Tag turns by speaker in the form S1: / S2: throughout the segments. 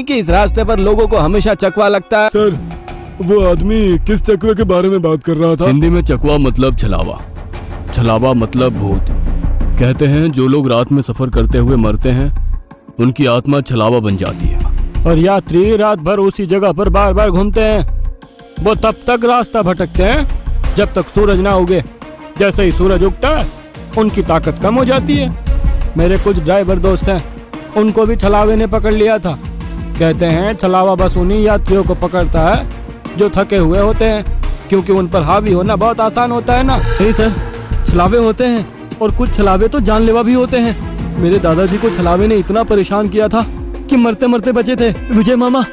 S1: कि इस रास्ते पर लोगों को हमेशा चकवा लगता है।
S2: सर, वो आदमी किस चकवे के बारे में बात कर रहा था?
S3: हिंदी में चकवा मतलब छलावा, छलावा मतलब भूत। कहते हैं जो लोग रात में सफर करते हुए मरते हैं उनकी आत्मा छलावा बन जाती है।
S4: और यात्री रात भर उसी जगह पर बार बार घूमते हैं। वो तब तक रास्ता भटकते हैं जब तक सूरज ना उगे। जैसे ही सूरज उगता है उनकी ताकत कम हो जाती है। मेरे कुछ ड्राइवर दोस्त हैं, उनको भी छलावे ने पकड़ लिया था। कहते हैं छलावा बस उन्हीं यात्रियों को पकड़ता है जो थके हुए होते हैं, क्योंकि उन पर हावी होना बहुत आसान होता है ना।
S1: नहीं सर, छलावे होते हैं और कुछ छलावे तो जानलेवा भी होते हैं। मेरे दादाजी को छलावे ने इतना परेशान किया था कि मरते मरते बचे थे। विजय मामा,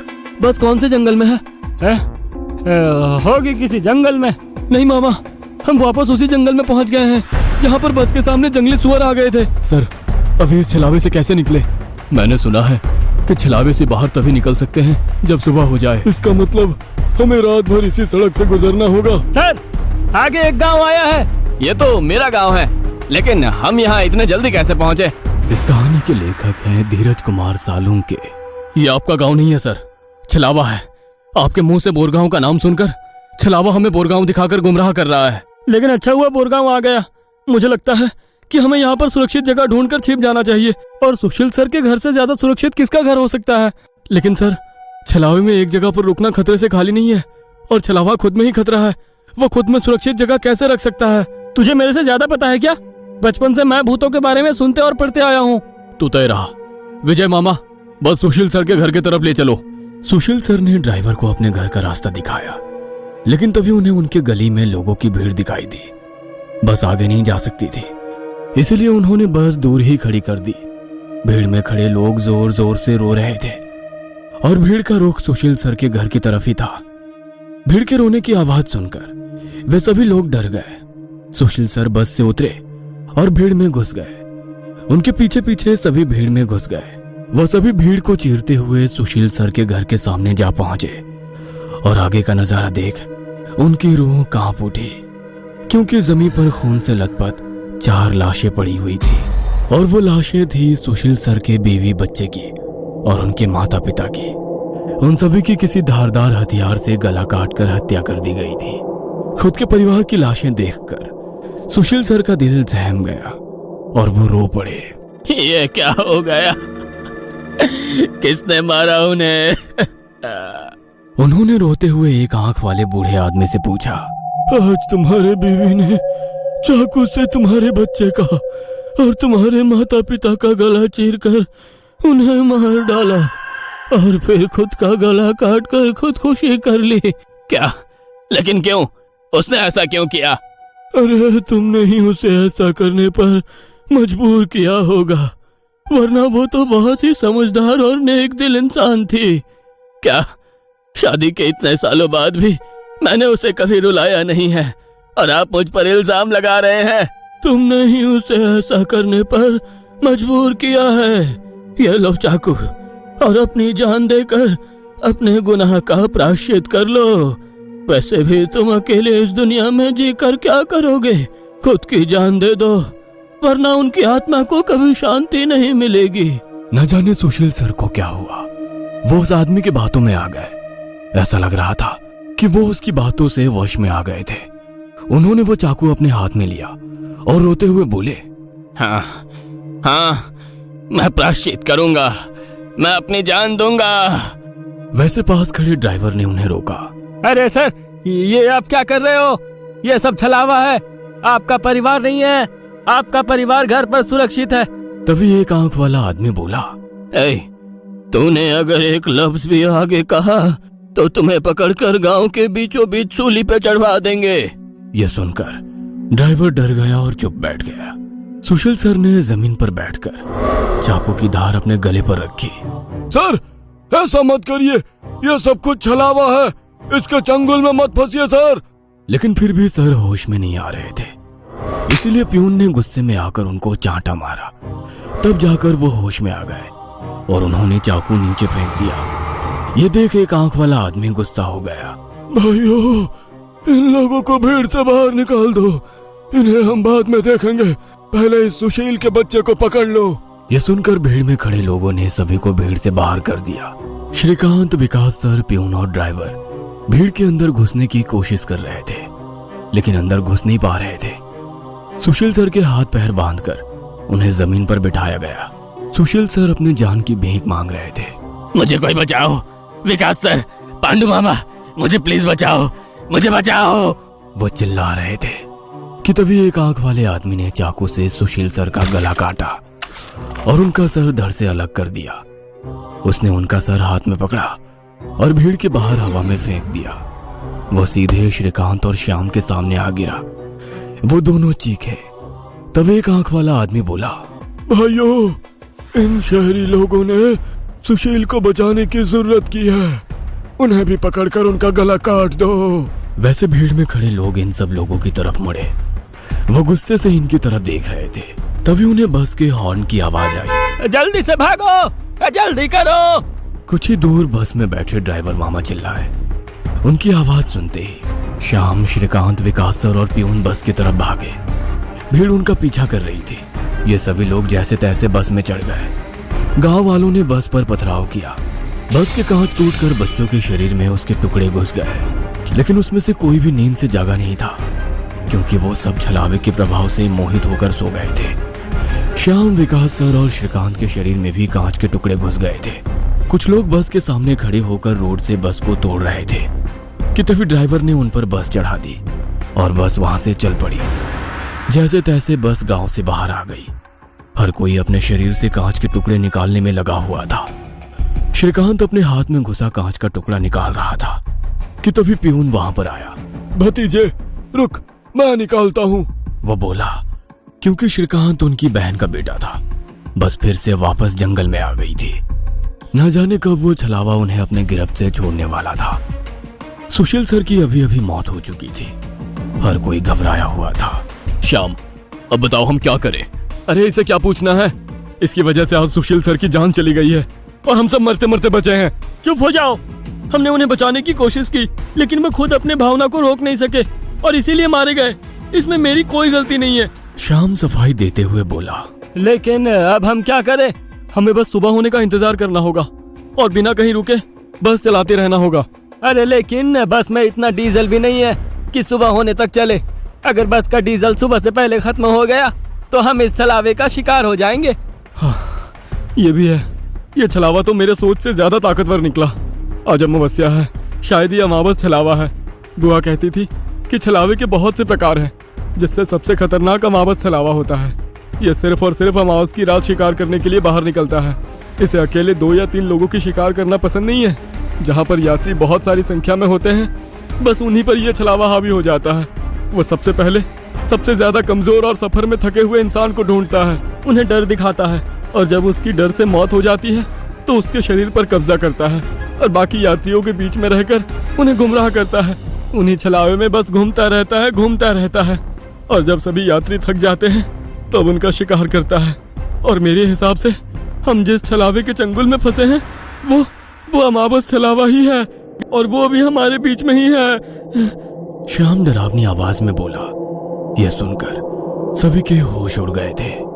S1: बस कौन से जंगल में है?
S4: होगी किसी जंगल में।
S1: नहीं मामा, हम वापस उसी जंगल में पहुंच गए हैं जहाँ पर बस के सामने जंगली सुअर आ गए थे।
S3: सर, अभी इस छलावे से कैसे निकले? मैंने सुना है कि छलावे से बाहर तभी निकल सकते हैं जब सुबह हो जाए।
S2: इसका मतलब हमें रात भर इसी सड़क से गुजरना होगा।
S4: सर, आगे एक गांव आया है।
S1: ये तो मेरा गांव है, लेकिन हम यहाँ इतने जल्दी कैसे पहुँचे?
S3: इस कहानी के लेखक हैं धीरज कुमार सालुंके। ये आपका गांव नहीं है सर, छलावा है। आपके मुंह से बोरगांव का नाम सुनकर छलावा हमें बोरगांव दिखाकर गुमराह कर रहा है।
S1: लेकिन अच्छा हुआ बोरगांव आ गया। मुझे लगता है कि हमें यहाँ पर सुरक्षित जगह ढूंढकर छिप जाना चाहिए। और सुशील सर के घर से ज्यादा सुरक्षित किसका घर हो सकता है? लेकिन सर, छलावे में एक जगह पर रुकना खतरे से खाली नहीं है, और छलावा खुद में ही खतरा है। वो खुद में सुरक्षित जगह कैसे रख सकता है? तुझे मेरे से ज्यादा पता है क्या? बचपन से मैं भूतों के बारे में सुनते और पढ़ते आया हूँ।
S3: तू तय रहा। विजय मामा, बस सुशील सर के घर की तरफ ले चलो। सुशील सर ने ड्राइवर को अपने घर का रास्ता दिखाया, लेकिन तभी उन्हें उनके गली में लोगों की भीड़ दिखाई दी। बस आगे नहीं जा सकती थी, इसलिए उन्होंने बस दूर ही खड़ी कर दी। भीड़ में खड़े लोग जोर जोर से रो रहे थे और भीड़ का रुख सुशील सर के घर की तरफ ही था। भीड़ के रोने की आवाज सुनकर वे सभी लोग डर गए। सुशील सर बस से उतरे और भीड़ में घुस गए। उनके पीछे पीछे सभी भीड़ में घुस गए। वह सभी भीड़ को चीरते हुए सुशील सर के घर के सामने जा पहुंचे और आगे का नजारा देख उनकी रूह कांप उठी, क्योंकि जमीन पर खून से लथपथ 4 लाशें पड़ी हुई थी। और वो लाशें थी सुशील सर के बीवी बच्चे की और उनके माता पिता की। उन सभी की किसी धारदार हथियार से गला काटकर हत्या कर दी गई थी। खुद के परिवार की लाशें देखकर सुशील सर का दिल सहम गया और वो रो पड़े।
S1: ये क्या हो गया? किसने मारा उन्हें?
S3: उन्होंने रोते हुए एक आंख वाले बूढ़े आदमी से पूछा,
S2: आज तुम्हारे बीवी ने चाकू से तुम्हारे बच्चे का और तुम्हारे माता पिता का गला चीरकर उन्हें मार डाला और फिर खुद का गला काटकर खुदकुशी कर ली।
S1: क्या? लेकिन क्यों? उसने ऐसा क्यों किया?
S2: अरे तुमने ही उसे ऐसा करने पर मजबूर किया होगा, वरना वो तो बहुत ही समझदार और नेक दिल इंसान थी।
S1: क्या? शादी के इतने सालों बाद भी मैंने उसे कभी रुलाया नहीं है और आप मुझ पर इल्जाम लगा रहे हैं?
S2: तुमने ही उसे ऐसा करने पर मजबूर किया है। ये लो चाकू और अपनी जान देकर अपने गुनाह का प्रायश्चित कर लो। वैसे भी तुम अकेले इस दुनिया में जीकर क्या करोगे? खुद की जान दे दो, वरना उनकी आत्मा को कभी शांति नहीं मिलेगी।
S3: न जाने सुशील सर को क्या हुआ, वो उस आदमी की बातों में आ गए। ऐसा लग रहा था कि वो उसकी बातों से वश में आ गए थे। उन्होंने वो चाकू अपने हाथ में लिया और रोते हुए बोले,
S1: हाँ हाँ, मैं प्रायश्चित करूंगा, मैं अपनी जान दूंगा।
S3: वैसे पास खड़े ड्राइवर ने उन्हें रोका।
S4: अरे सर, ये आप क्या कर रहे हो? ये सब छलावा है, आपका परिवार नहीं है। आपका परिवार घर पर सुरक्षित है।
S3: तभी एक आंख वाला आदमी बोला,
S1: तूने अगर एक लफ्ज भी आगे कहा तो तुम्हें पकड़कर गांव के बीचों बीच सूली पे चढ़वा देंगे।
S3: यह सुनकर ड्राइवर डर गया और चुप बैठ गया। सुशील सर ने जमीन पर बैठकर चाकू की धार अपने गले पर रखी।
S2: सर, ऐसा मत करिए, यह सब कुछ छलावा है, इसके चंगुल में मत फंसिए सर।
S3: लेकिन फिर भी सर होश में नहीं आ रहे थे, इसीलिए प्यून ने गुस्से में आकर उनको चांटा मारा। तब जाकर वो होश में आ गए और उन्होंने चाकू नीचे फेंक दिया। ये देख एक आंख वाला आदमी गुस्सा हो गया।
S2: भाइयों, इन लोगों को भीड़ से बाहर निकाल दो, इन्हें हम बाद में देखेंगे, पहले इस सुशील के बच्चे को पकड़ लो।
S3: ये सुनकर भीड़ में खड़े लोगों ने सभी को भीड़ से बाहर कर दिया श्रीकांत, विकास सर, प्यून और ड्राइवर भीड़ के अंदर घुसने की कोशिश कर रहे थे, लेकिन अंदर घुस नहीं पा रहे थे। सुशील सर के हाथ पैर बांधकर उन्हें जमीन पर बिठाया गया। सुशील सर अपनी जान की भीख मांग रहे थे।
S2: मुझे कोई बचाओ, विकास सर, पांडु मामा, मुझे प्लीज बचाओ, मुझे बचाओ।
S3: वो चिल्ला रहे थे कि तभी एक आंख वाले आदमी ने चाकू से सुशील सर का गला काटा और उनका सर धड़ से अलग कर दिया। उसने उनका सर हाथ में पकड़ा और भीड़ के बाहर हवा में फेंक दिया। वो सीधे श्रीकांत और श्याम के सामने आ गिरा। वो दोनों चीखे। तब एक आंख वाला आदमी बोला, भाइयों, इन शहरी लोगों ने सुशील को बचाने की जरूरत की है, उन्हें भी पकड़कर उनका गला काट दो। वैसे भीड़ में खड़े लोग इन सब लोगों की तरफ मुड़े। वो गुस्से से इनकी तरफ देख रहे थे। तभी उन्हें बस के हॉर्न की आवाज आई।
S4: जल्दी से भागो, जल्दी करो।
S3: कुछ ही दूर बस में बैठे ड्राइवर मामा चिल्लाए। उनकी आवाज सुनते ही श्याम, श्रीकांत, विकास सर और प्यून बस की तरफ भागे। भीड़ उनका पीछा कर रही थी। ये सभी लोग जैसे तैसे बस में चढ़ गए। गांव वालों ने बस पर पथराव किया। बस के कांच टूटकर बच्चों के शरीर में उसके टुकड़े घुस गए, लेकिन उसमें से कोई भी नींद से जागा नहीं था, क्योंकि वो सब छलावे के प्रभाव से मोहित होकर सो गए थे। श्याम, विकास सर और श्रीकांत के शरीर में भी कांच के टुकड़े घुस गए थे। कुछ लोग बस के सामने खड़े होकर रोड से बस को तोड़ रहे थे कि तभी ड्राइवर ने उन पर बस चढ़ा दी और बस वहां से चल पड़ी। जैसे तैसे बस गांव से बाहर आ गई। हर कोई अपने शरीर से कांच के टुकड़े निकालने में लगा हुआ था। श्रीकांत अपने हाथ में घुसा कांच का टुकड़ा निकाल रहा था कि तभी प्यून वहां पर आया। भतीजे, रुक, मैं निकालता हूँ, वो बोला, क्योंकि श्रीकांत उनकी बहन का बेटा था। बस फिर से वापस जंगल में आ गई थी। न जाने कब वो छलावा उन्हें अपने गिरफ्त से छोड़ने वाला था। सुशील सर की अभी अभी मौत हो चुकी थी। हर कोई घबराया हुआ था।
S1: श्याम, अब बताओ हम क्या करें? अरे इसे क्या पूछना है? इसकी वजह से आज सुशील सर की जान चली गई है और हम सब मरते मरते बचे हैं।
S4: चुप हो जाओ। हमने उन्हें बचाने की कोशिश की, लेकिन मैं खुद अपने भावना को रोक नहीं सके और इसीलिए मारे गए। इसमें मेरी कोई गलती नहीं है।
S3: श्याम सफाई देते हुए बोला।
S4: लेकिन अब हम क्या करें?
S1: हमें बस सुबह होने का इंतजार करना होगा और बिना कहीं रुके बस चलाते रहना होगा।
S4: अरे लेकिन बस में इतना डीजल भी नहीं है कि सुबह होने तक चले। अगर बस का डीजल सुबह से पहले खत्म हो गया तो हम इस छलावे का शिकार हो जाएंगे।
S1: ये भी है। ये छलावा तो मेरे सोच से ज्यादा ताकतवर निकला। आज अमावस्या है, शायद ये अमावस छलावा है। बुआ कहती थी कि छलावे के बहुत से प्रकार हैं, जिससे सबसे खतरनाक अमावस छलावा होता है। ये सिर्फ और सिर्फ अमावस की रात शिकार करने के लिए बाहर निकलता है। इसे अकेले 2 या 3 लोगों की शिकार करना पसंद नहीं है। जहाँ पर यात्री बहुत सारी संख्या में होते हैं, बस उन्हीं पर यह छलावा हावी हो जाता है। वो सबसे पहले सबसे ज्यादा कमजोर और सफर में थके हुए इंसान को ढूंढता है, उन्हें डर दिखाता है और जब उसकी डर से मौत हो जाती है तो उसके शरीर पर कब्जा करता है और बाकी यात्रियों के बीच में रहकर उन्हें गुमराह करता है। उन्हीं छलावे में बस घूमता रहता है और जब सभी यात्री थक जाते हैं तब उनका शिकार करता है। और मेरे हिसाब से हम जिस छलावे के चंगुल में फंसे हैं वो अमावस छलावा ही है और वो अभी हमारे बीच में ही है।
S3: श्याम डरावनी आवाज में बोला। यह सुनकर सभी के होश उड़ गए थे।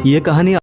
S5: ये कहानी